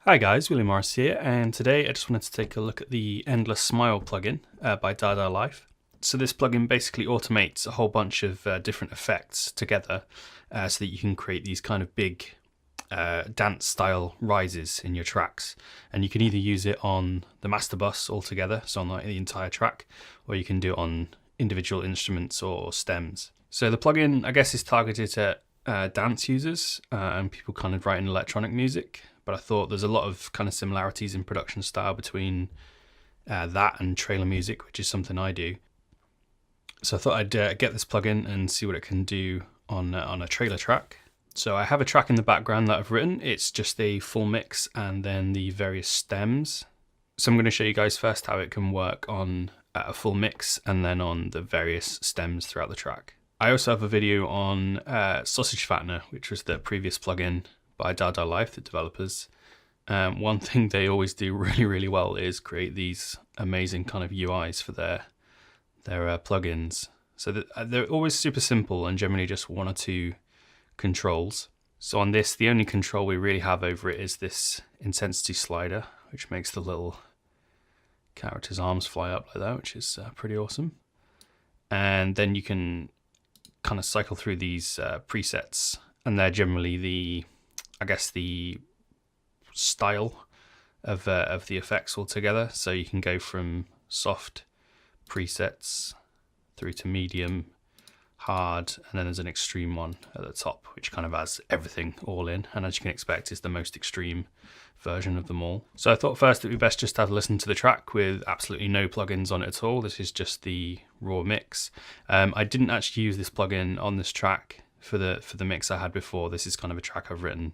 Hi guys, William Morris here, and today I just wanted to take a look at the Endless Smile plugin by Dada Life. So this plugin basically automates a whole bunch of different effects together so that you can create these kind of big dance style rises in your tracks. And you can either use it on the master bus altogether, so on the entire track, or you can do it on individual instruments or stems. So the plugin, I guess, is targeted at dance users and people kind of writing electronic music. But I thought there's a lot of kind of similarities in production style between that and trailer music, which is something I do. So I thought I'd get this plugin and see what it can do on a trailer track. So I have a track in the background that I've written. It's just a full mix and then the various stems. So I'm going to show you guys first how it can work on a full mix and then on the various stems throughout the track. I also have a video on Sausage Fattener, which was the previous plugin by Dada Life, the developers. One thing they always do really well is create these amazing kind of UIs for their plugins. So they're always super simple and generally just one or two controls. So on this, the only control we really have over it is this intensity slider, which makes the little character's arms fly up like that, which is pretty awesome. And then you can kind of cycle through these presets, and they're generally the style of the effects altogether. So you can go from soft presets through to medium, hard, and then there's an extreme one at the top, which kind of has everything all in. And as you can expect, is the most extreme version of them all. So I thought first it'd be best just to have a listen to the track with absolutely no plugins on it at all. This is just the raw mix. I didn't actually use this plugin on this track for the mix I had before. This is kind of a track I've written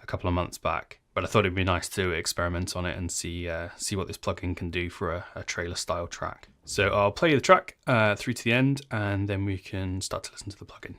a couple of months back, but I thought it'd be nice to experiment on it and see what this plugin can do for a trailer style track. So I'll play the track through to the end, and then we can start to listen to the plugin.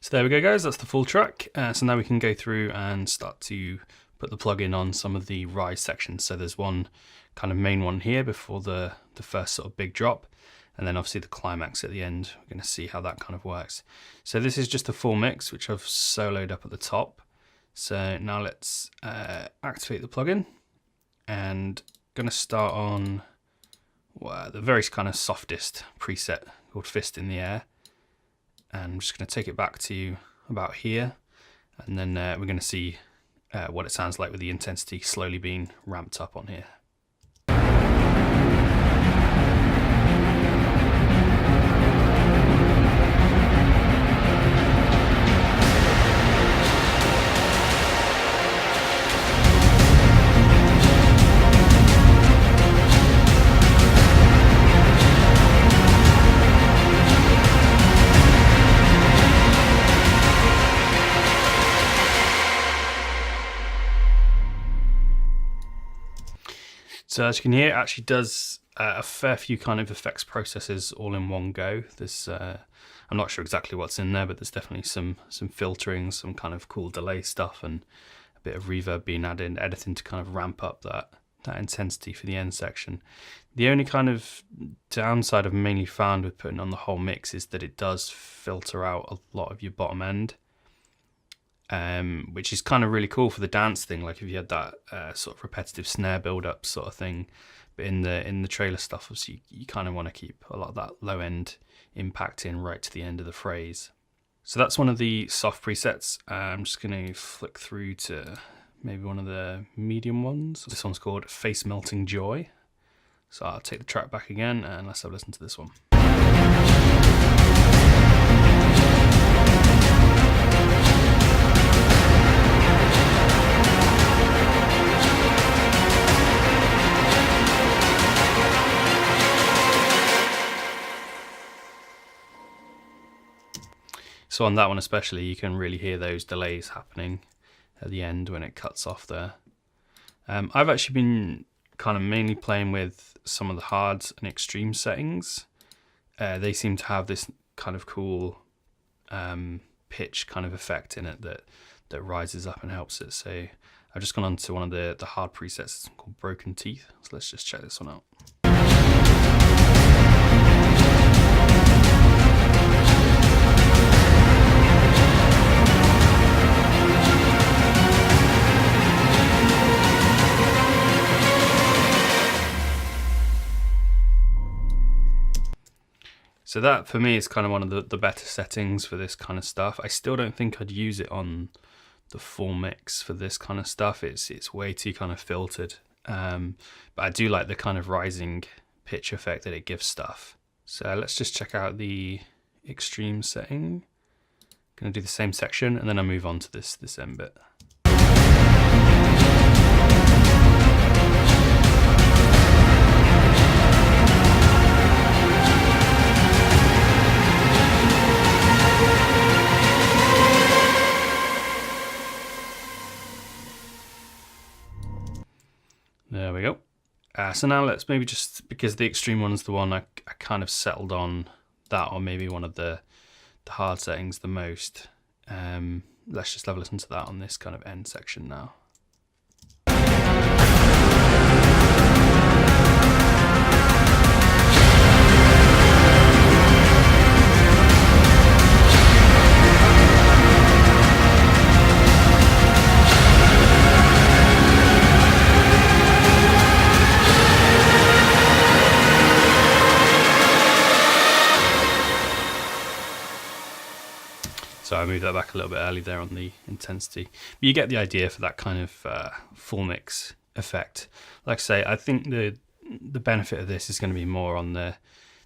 So there we go, guys, that's the full track. So now we can go through and start to put the plugin on some of the rise sections. So there's one kind of main one here before the first sort of big drop. and then obviously the climax at the end. We're going to see how that kind of works. So this is just a full mix, which I've soloed up at the top. So now let's activate the plugin, and going to start on the very kind of softest preset called Fist in the Air. And I'm just going to take it back to about here, and then we're going to see what it sounds like with the intensity slowly being ramped up on here. So as you can hear, it actually does a fair few kind of effects processes all in one go. There's, I'm not sure exactly what's in there, but there's definitely some filtering, some kind of cool delay stuff, and a bit of reverb being added, editing to kind of ramp up that intensity for the end section. The only kind of downside I've mainly found with putting on the whole mix is that it does filter out a lot of your bottom end. Which is kind of really cool for the dance thing, like if you had that sort of repetitive snare build up sort of thing. But in the trailer stuff, obviously you kind of want to keep a lot of that low end impact in right to the end of the phrase. So that's one of the soft presets. I'm just going to flick through to maybe one of the medium ones. This one's called Face Melting Joy. So I'll take the track back again and let's have a listen to this one. So on that one especially, you can really hear those delays happening at the end when it cuts off there. I've actually been kind of mainly playing with some of the hard and extreme settings. They seem to have this kind of cool pitch kind of effect in it that rises up and helps it. So I've just gone on to one of the hard presets called Broken Teeth. So let's just check this one out. So that for me is kind of one of the better settings for this kind of stuff. I still don't think I'd use it on the full mix for this kind of stuff. It's way too kind of filtered. But I do like the kind of rising pitch effect that it gives stuff. So let's just check out the extreme setting. Gonna do the same section and then I'll move on to this end bit. There we go. So now let's maybe just, because the extreme one's the one I kind of settled on that, or maybe one of the hard settings the most. Let's just have a listen to that on this kind of end section now. So I moved that back a little bit early there on the intensity. But you get the idea for that kind of full mix effect. Like I say, I think the benefit of this is going to be more on the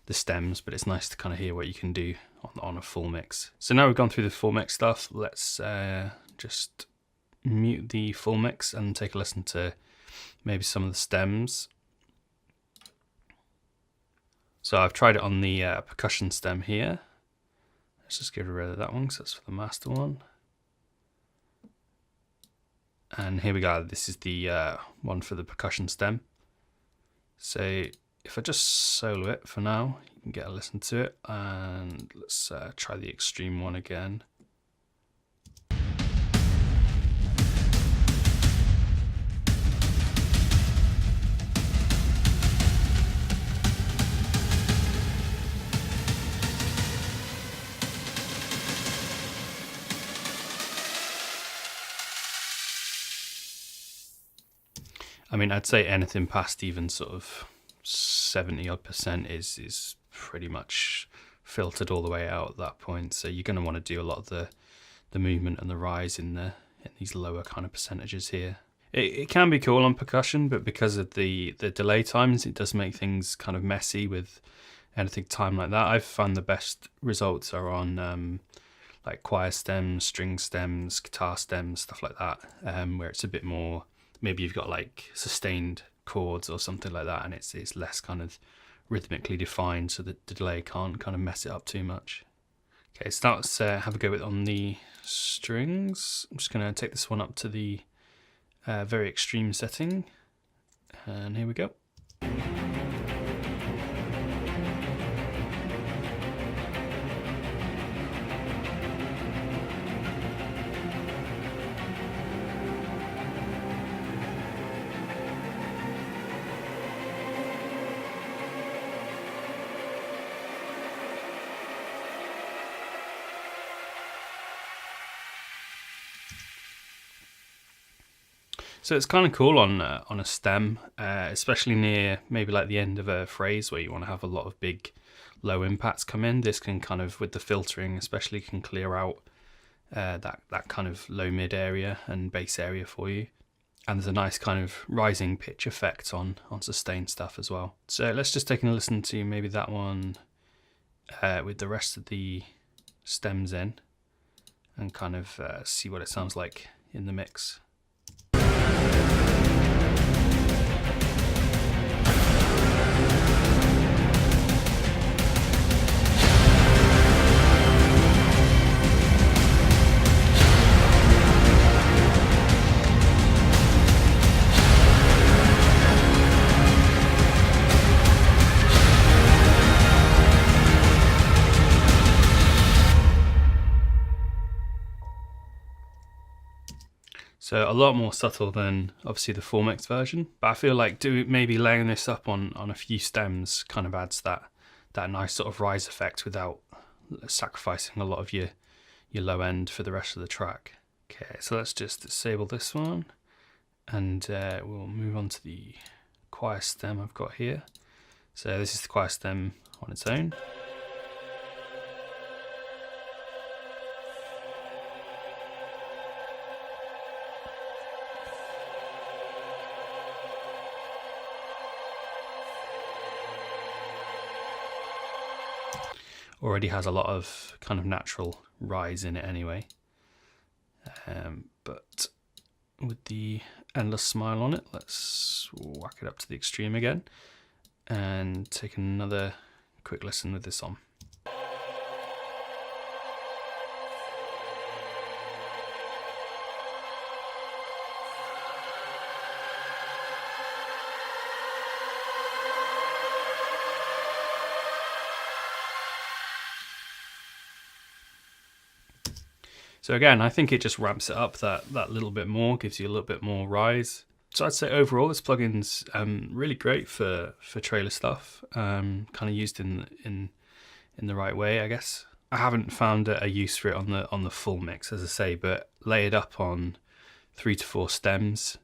stems, but it's nice to kind of hear what you can do on a full mix. So now we've gone through the full mix stuff, let's just mute the full mix and take a listen to maybe some of the stems. So I've tried it on the percussion stem here. Let's just get rid of that one because that's for the master one. And here we go, this is the one for the percussion stem. So if I just solo it for now, you can get a listen to it, and let's try the extreme one again. I mean, I'd say anything past even sort of 70% odd is pretty much filtered all the way out at that point. So you're going to want to do a lot of the movement and the rise in these lower kind of percentages here. It can be cool on percussion, but because of the delay times, it does make things kind of messy with anything time like that. I've found the best results are on like choir stems, string stems, guitar stems, stuff like that, where it's a bit more, maybe you've got like sustained chords or something like that, and it's less kind of rhythmically defined, so that the delay can't kind of mess it up too much. Okay, so let's have a go with on the strings. I'm just going to take this one up to the very extreme setting, and here we go. So it's kind of cool on a stem, especially near maybe like the end of a phrase where you want to have a lot of big low impacts come in. This can kind of, with the filtering especially, can clear out that kind of low mid area and bass area for you. And there's a nice kind of rising pitch effect on sustained stuff as well. So let's just take a listen to maybe that one with the rest of the stems in, and kind of see what it sounds like in the mix. So a lot more subtle than obviously the full mix version, but I feel like maybe laying this up on a few stems kind of adds that nice sort of rise effect without sacrificing a lot of your low end for the rest of the track. Okay, so let's just disable this one, and we'll move on to the choir stem I've got here. So this is the choir stem on its own. Already has a lot of kind of natural rise in it anyway, but with the endless smile on it, let's whack it up to the extreme again and take another quick listen with this on. So again, I think it just ramps it up that little bit more, gives you a little bit more rise. So I'd say overall this plugin's really great for trailer stuff, kind of used in the right way, I guess. I haven't found a use for it on the full mix, as I say, but layered up on 3 to 4 stems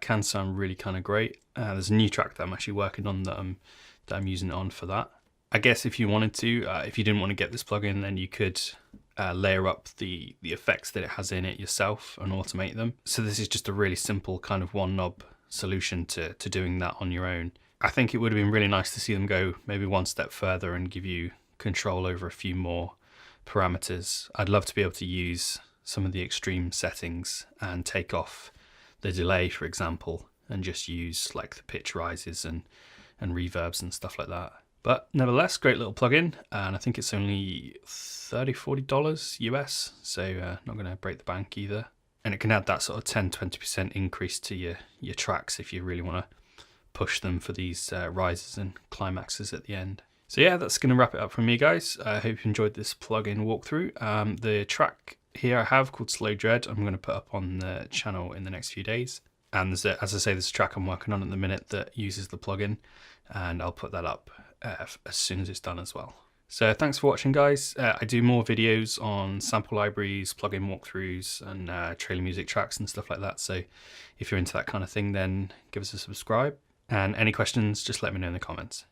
can sound really kind of great. There's a new track that I'm actually working on that I'm using it on for that. I guess if you wanted to, if you didn't want to get this plugin, then you could layer up the effects that it has in it yourself and automate them. So this is just a really simple kind of one knob solution to doing that on your own. I think it would have been really nice to see them go maybe one step further and give you control over a few more parameters. I'd love to be able to use some of the extreme settings and take off the delay, for example, and just use like the pitch rises and reverbs and stuff like that. But nevertheless, great little plugin, and I think it's only $30–40 US, so not going to break the bank either. And it can add that sort of 10–20% increase to your tracks if you really want to push them for these rises and climaxes at the end. So yeah, that's going to wrap it up from me, guys. I hope you enjoyed this plugin walkthrough. The track here I have called Slow Dread, I'm going to put up on the channel in the next few days. And there's as I say, there's a track I'm working on at the minute that uses the plugin, and I'll put that up as soon as it's done as well. So thanks for watching, guys. I do more videos on sample libraries, plugin walkthroughs, and trailer music tracks and stuff like that. So if you're into that kind of thing, then give us a subscribe. And any questions, just let me know in the comments.